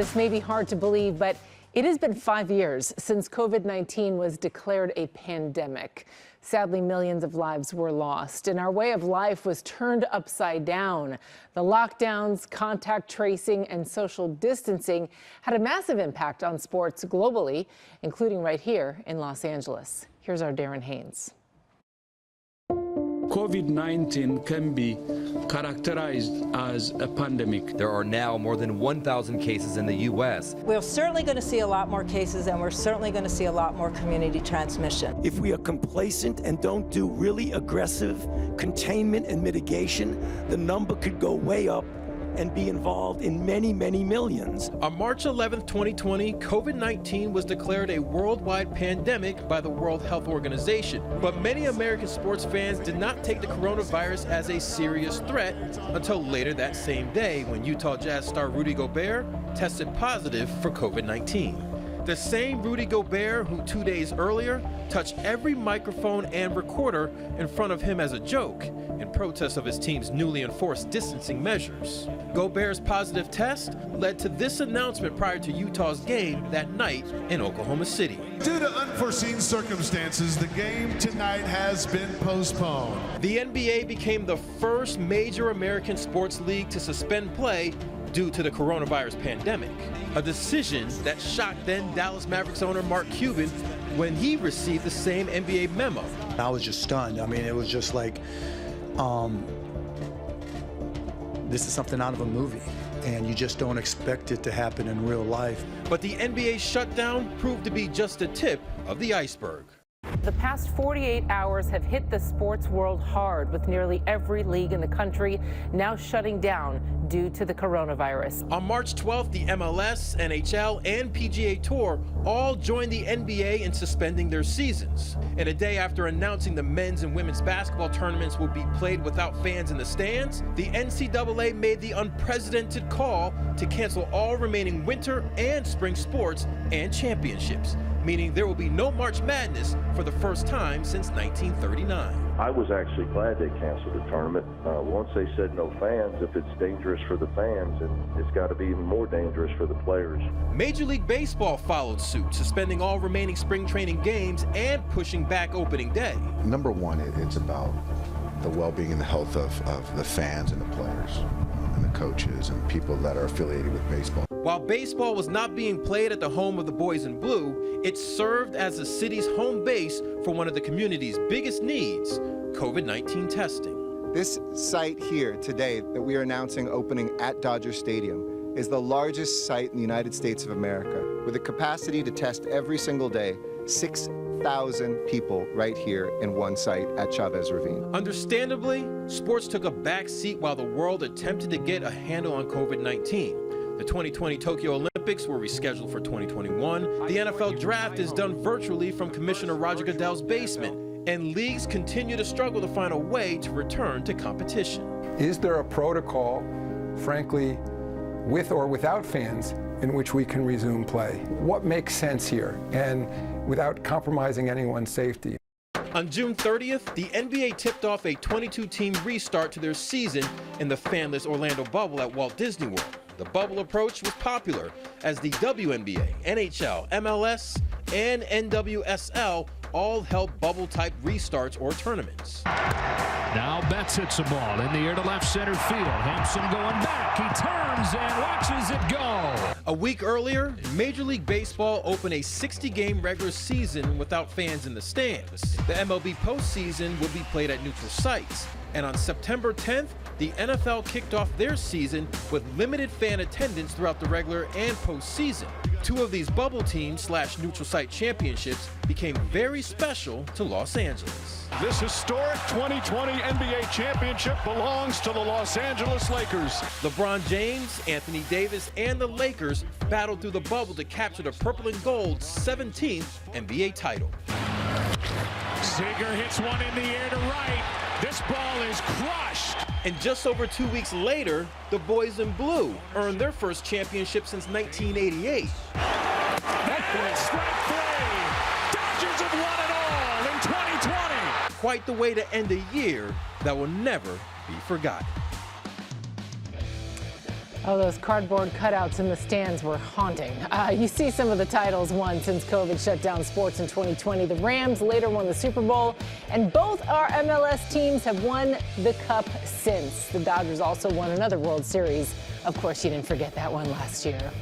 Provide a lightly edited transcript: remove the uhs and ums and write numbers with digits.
this may be hard to believe, but it has been 5 years since COVID-19 was declared a pandemic. Sadly, millions of lives were lost, and our way of life was turned upside down. The lockdowns, contact tracing, and social distancing had a massive impact on sports globally, including right here in Los Angeles. Here's our Darren Haynes. COVID-19 can be characterized as a pandemic. There are now more than 1,000 cases in the U.S. We're certainly going to see a lot more cases, and we're certainly going to see a lot more community transmission. If we are complacent and don't do really aggressive containment and mitigation, the number could go way up and be involved in many, many millions. On March 11, 2020, COVID-19 was declared a worldwide pandemic by the World Health Organization. But many American sports fans did not take the coronavirus as a serious threat until later that same day when Utah Jazz star Rudy Gobert tested positive for COVID-19. The same Rudy Gobert who 2 days earlier touched every microphone and recorder in front of him as a joke in protest of his team's newly enforced distancing measures. Gobert's positive test led to this announcement prior to Utah's game that night in Oklahoma City. Due to unforeseen circumstances, the game tonight has been postponed. The NBA became the first major American sports league to suspend play due to the coronavirus pandemic, a decision that shocked then Dallas Mavericks owner Mark Cuban when he received the same NBA memo. I was just stunned. I mean, it was just like, this is something out of a movie, and you just don't expect it to happen in real life. But the NBA shutdown proved to be just the tip of the iceberg. The past 48 hours have hit the sports world hard, with nearly every league in the country now shutting down due to the coronavirus. On March 12th, the MLS, NHL, and PGA Tour all joined the NBA in suspending their seasons. And a day after announcing the men's and women's basketball tournaments will be played without fans in the stands, the NCAA made the unprecedented call to cancel all remaining winter and spring sports and championships, meaning there will be no March Madness for the first time since 1939. I was actually glad they canceled the tournament. Once they said no fans, if it's dangerous for the fans, it's got to be even more dangerous for the players. Major League Baseball followed suit, suspending all remaining spring training games and pushing back opening day. Number one, it's about the well-being and the health of the fans and the players and the coaches and people that are affiliated with baseball. While baseball was not being played at the home of the boys in blue, it served as the city's home base for one of the community's biggest needs, COVID-19 testing. This site here today that we are announcing opening at Dodger Stadium is the largest site in the United States of America, with a capacity to test every single day 6,000 people right here in one site at Chavez Ravine. Understandably, sports took a back seat while the world attempted to get a handle on COVID-19. The 2020 Tokyo Olympics were rescheduled for 2021. The NFL draft is done virtually from Commissioner Roger Goodell's basement, and leagues continue to struggle to find a way to return to competition. Is there a protocol, frankly, with or without fans, in which we can resume play? What makes sense here, and without compromising anyone's safety? On June 30th, the NBA tipped off a 22-team restart to their season in the fanless Orlando bubble at Walt Disney World. The bubble approach was popular as the WNBA, NHL, MLS, and NWSL all held bubble-type restarts or tournaments. Now Betts hits a ball in the air to left center field. Hampson going back. He turns and watches it go. A week earlier, Major League Baseball opened a 60-game regular season without fans in the stands. The MLB postseason will be played at neutral sites. And on September 10th, the NFL kicked off their season with limited fan attendance throughout the regular and postseason. Two of these bubble teams / neutral site championships became very special to Los Angeles. This historic 2020 NBA championship belongs to the Los Angeles Lakers. LeBron James, Anthony Davis, and the Lakers battled through the bubble to capture the purple and gold 17th NBA title. Ziegler hits one in the air to right. This ball is crushed. And just over 2 weeks later, the boys in blue earned their first championship since 1988. Strike three. Dodgers have won it all in 2020. Quite the way to end a year that will never be forgotten. Oh, those cardboard cutouts in the stands were haunting. You see some of the titles won since COVID shut down sports in 2020. The Rams later won the Super Bowl, and both our MLS teams have won the Cup since. The Dodgers also won another World Series. Of course, you didn't forget that one last year.